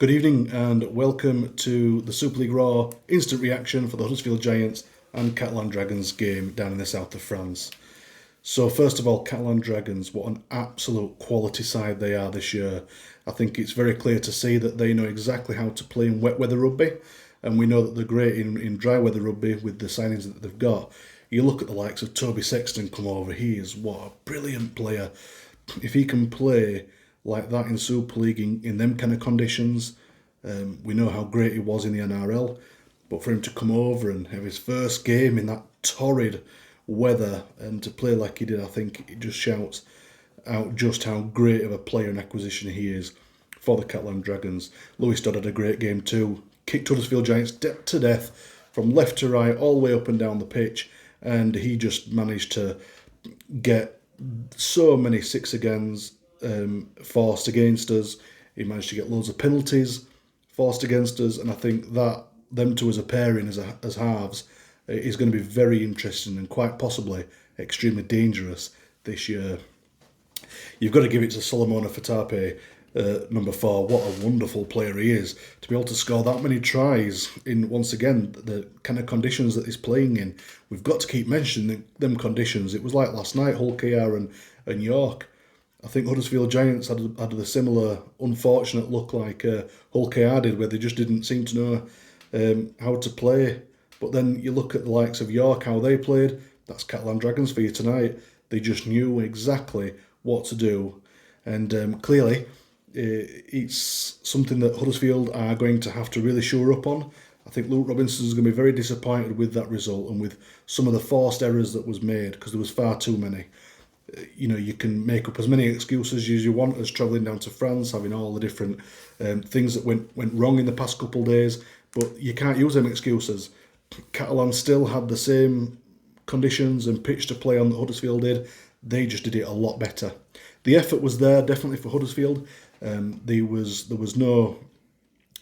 Good evening and welcome to the Super League Raw instant reaction for the Huddersfield Giants and Catalan Dragons game down in the south of France. So first of all, Catalan Dragons, what an absolute quality side they are this year. I think it's very clear to see that they know exactly how to play in wet weather rugby, and we know that they're great in dry weather rugby with the signings that they've got. You look at the likes of Toby Sexton come over, he is what a brilliant player. If he can play like that in Super League in them kind of conditions, we know how great he was in the NRL, but for him to come over and have his first game in that torrid weather and to play like he did, I think it just shouts out just how great of a player and acquisition he is for the Catalan Dragons. Dodd had a great game too, kicked Huddersfield Giants to death from left to right, all the way up and down the pitch, and he just managed to get so many six agains forced against us. He managed to get loads of penalties forced against us, and I think that them two as a pairing as halves is going to be very interesting and quite possibly extremely dangerous this year. You've got to give it to Solomona Fatape, number 4. What a wonderful player he is, to be able to score that many tries in, once again, the kind of conditions that he's playing in. We've got to keep mentioning them conditions. It was like last night, Hull KR and York. I think Huddersfield Giants had a similar unfortunate look like Hull KR did, where they just didn't seem to know how to play. But then you look at the likes of York, how they played. That's Catalan Dragons for you tonight. They just knew exactly what to do. And clearly, it's something that Huddersfield are going to have to really shore up on. I think Luke Robinson is going to be very disappointed with that result and with some of the forced errors that was made, because there was far too many. You know, you can make up as many excuses as you want as travelling down to France, having all the different things that went wrong in the past couple of days, but you can't use them excuses. Catalan still had the same conditions and pitch to play on that Huddersfield did. They just did it a lot better. The effort was there, definitely, for Huddersfield. There was no,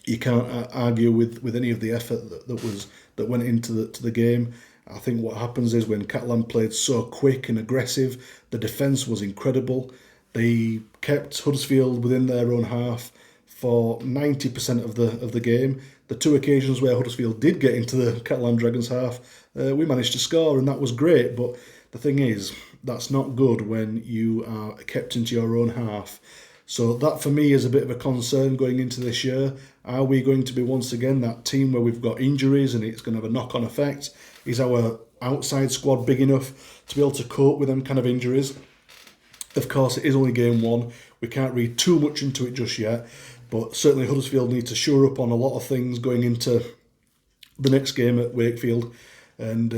you can't argue with any of the effort that went into the game. I think what happens is when Catalan played so quick and aggressive, the defence was incredible. They kept Huddersfield within their own half for 90% of the game. The 2 occasions where Huddersfield did get into the Catalan Dragons half, we managed to score, and that was great. But the thing is, that's not good when you are kept into your own half. So that for me is a bit of a concern going into this year. Are we going to be once again that team where we've got injuries and it's going to have a knock-on effect? Is our outside squad big enough to be able to cope with them kind of injuries? Of course, it is only game 1. We can't read too much into it just yet, but certainly Huddersfield need to shore up on a lot of things going into the next game at Wakefield and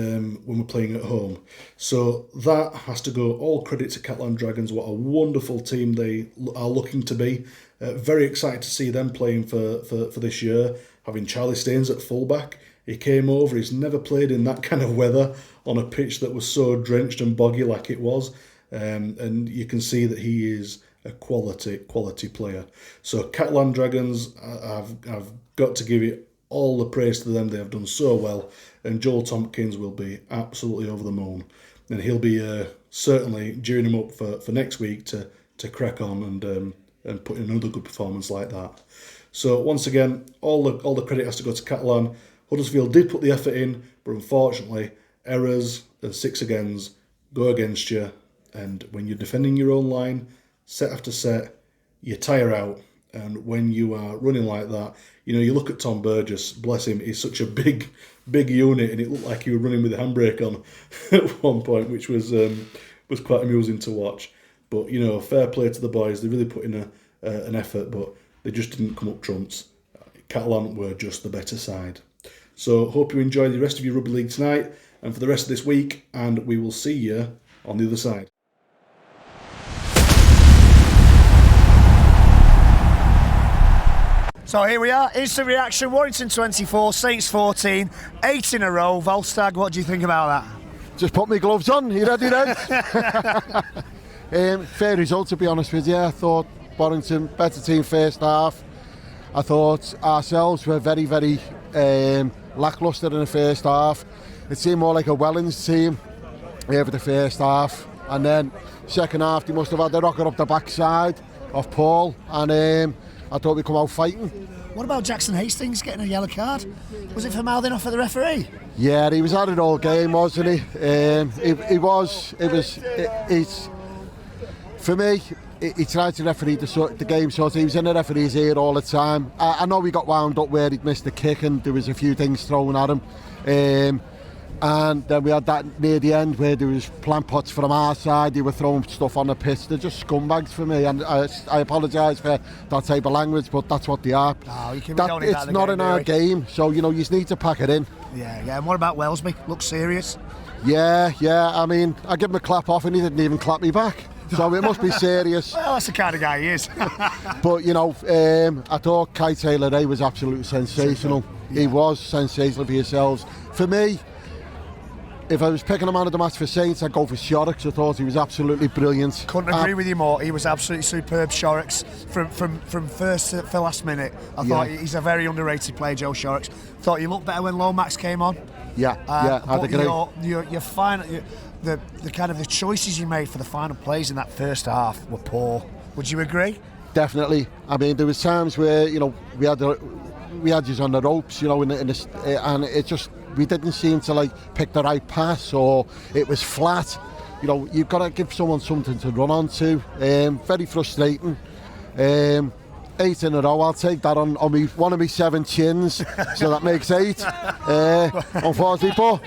when we're playing at home. So that has to go all credit to Catalan Dragons. What a wonderful team they are looking to be. Very excited to see them playing for this year, having Charlie Staines at fullback. He came over, he's never played in that kind of weather on a pitch that was so drenched and boggy like it was. And you can see that he is a quality player. So Catalan Dragons, I've got to give it all the praise to them. They have done so well, and Joel Tompkins will be absolutely over the moon, and he'll be certainly gearing him up for next week to crack on and put in another good performance like that. So once again, all the credit has to go to Catalan. Huddersfield did put the effort in, but unfortunately, errors and 6 agains go against you, and when you're defending your own line, set after set, you tire out. And when you are running like that, you know, you look at Tom Burgess, bless him, he's such a big unit, and it looked like he was running with a handbrake on at one point, which was quite amusing to watch. But, you know, fair play to the boys. They really put in an effort, but they just didn't come up trumps. Catalan were just the better side. So hope you enjoy the rest of your rugby league tonight and for the rest of this week, and we will see you on the other side. So here we are, instant reaction, Warrington 24, Saints 14, 8 in a row. Volstagg, what do you think about that? Just put my gloves on, you ready then? Fair result, to be honest with you. I thought Warrington, better team first half. I thought ourselves were very, very lacklustre in the first half. It seemed more like a Wellens team over the first half. And then second half, they must have had the rocket up the backside of Paul. And I thought we come out fighting. What about Jackson Hastings getting a yellow card? Was it for mouthing off at the referee? Yeah, he was at it all game, wasn't he? For me, he tried to referee the game, so he was in the referee's ear all the time. I know he got wound up where he'd missed the kick and there was a few things thrown at him. And then we had that near the end where there was plant pots from our side. They were throwing stuff on the pitch. They're just scumbags for me, and I apologise for that type of language, but that's what they are. Oh, you can, it's not in our game, so you need to pack it in. Yeah. And what about Welsby? Looks serious. Yeah. I mean, I give him a clap off, and he didn't even clap me back. So it must be serious. Well, that's the kind of guy he is. But I thought Cai Taylor-Wray was absolutely sensational. Yeah. He was sensational for yourselves. For me, if I was picking a man of the match for Saints, I'd go for Shorrocks. I thought he was absolutely brilliant. Couldn't agree with you more. He was absolutely superb, Shorrocks, from first to last minute. I thought he's a very underrated player, Joe Shorrocks. Thought he looked better when Lomax came on. I'd agree. Your final, the kind of the choices you made for the final plays in that first half were poor. Would you agree? Definitely. I mean, there was times where we had you on the ropes, and it just. We didn't seem to pick the right pass, or it was flat. You've got to give someone something to run onto. Very frustrating. 8 in a row. I'll take that on one of my 7 chins, so that makes 8. Unfortunately,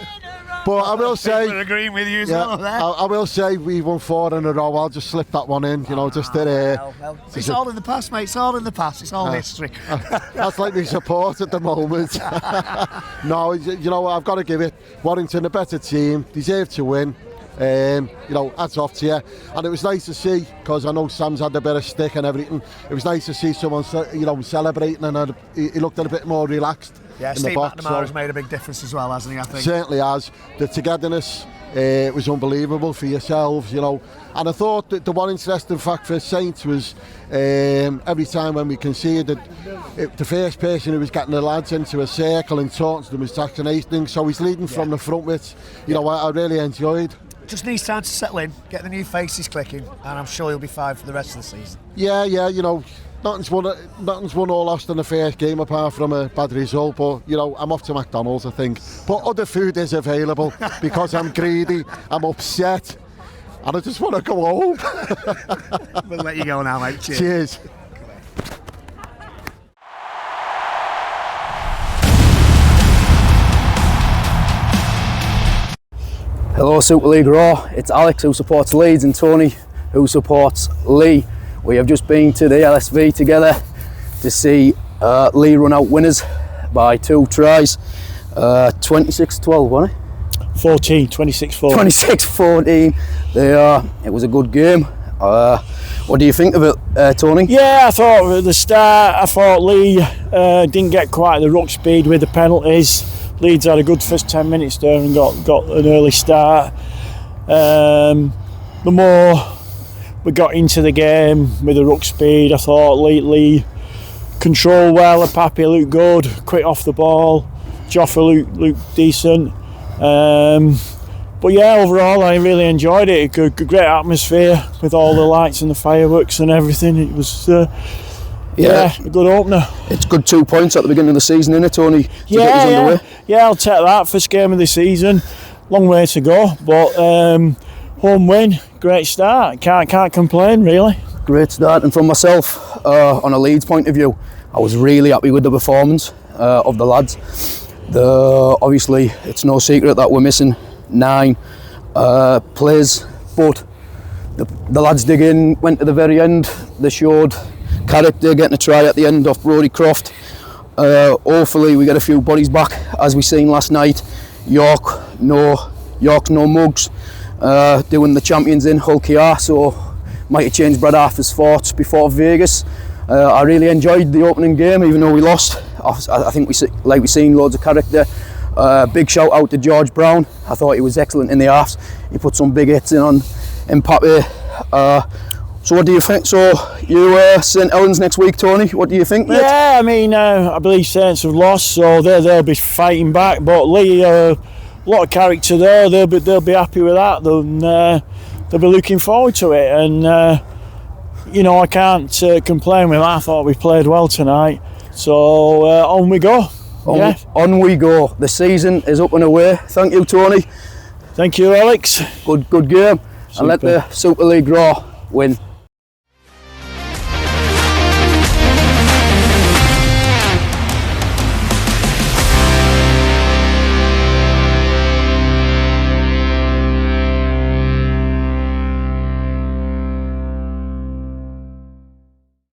but I will say, we're agreeing with you as well. I will say we won 4 in a row. I'll just slip that one in. It's all in the past, mate. It's all in the past. It's all history. That's like my support at the moment. No, I've got to give it. Warrington, a better team, deserve to win. Hats off to you. And it was nice to see, because I know Sam's had a bit of stick and everything. It was nice to see someone, celebrating, and he looked a bit more relaxed. Yeah, Steve McNamara has made a big difference as well, hasn't he, I think? Certainly has. The togetherness was unbelievable for yourselves, And I thought that the one interesting fact for Saints was every time when we conceded, the first person who was getting the lads into a circle and talking to them was Jackson Hastings, so he's leading from the front, which, I really enjoyed. Just needs time to settle in, get the new faces clicking, and I'm sure he'll be fine for the rest of the season. Yeah, nothing's won or lost in the first game apart from a bad result, but I'm off to McDonald's, I think. But other food is available because I'm greedy, I'm upset, and I just want to go home. We'll let you go now, mate. Cheers. Hello Super League Raw, it's Alex who supports Leeds and Tony who supports Leigh. We have just been to the LSV together to see Leigh run out winners by 2 tries. 26-12, wasn't it? 26-14. 26-14. It was a good game. What do you think of it, Tony? Yeah, I thought at the start, Leigh didn't get quite the ruck speed with the penalties. Leeds had a good first 10 minutes there and got an early start. The more we got into the game with the ruck speed, I thought Leigh controlled well. Pappy looked good, quick off the ball. Joffa looked decent. But yeah, overall I really enjoyed it. A great atmosphere with all the lights and the fireworks and everything. It was a good opener. It's good 2 points at the beginning of the season, isn't it, Tony? Yeah, I'll take that. First game of the season. Long way to go, but home win, great start. Can't complain, really. Great start, and from myself, on a Leeds point of view, I was really happy with the performance of the lads. Obviously, it's no secret that we're missing 9 players, but the lads dig in, went to the very end. They showed character, getting a try at the end off Brodie Croft. Hopefully we get a few bodies back, as we seen last night. York's no mugs, doing the champions in Hull KR, so might have changed Brad Arthur's thoughts before Vegas. I really enjoyed the opening game, even though we lost. I think we seen loads of character. Big shout out to George Brown. I thought he was excellent in the halves. He put some big hits in on Mbappe. So what do you think? So you St Helens next week, Tony. What do you think, mate? Yeah, I mean, I believe Saints have lost, so they'll be fighting back. But Leigh, a lot of character there. They'll be happy with that. They'll be looking forward to it. And you know, I can't complain with that. I thought we played well tonight. So on we go. On we go. The season is up and away. Thank you, Tony. Thank you, Alex. Good game. Super. And let the Super League Raw win.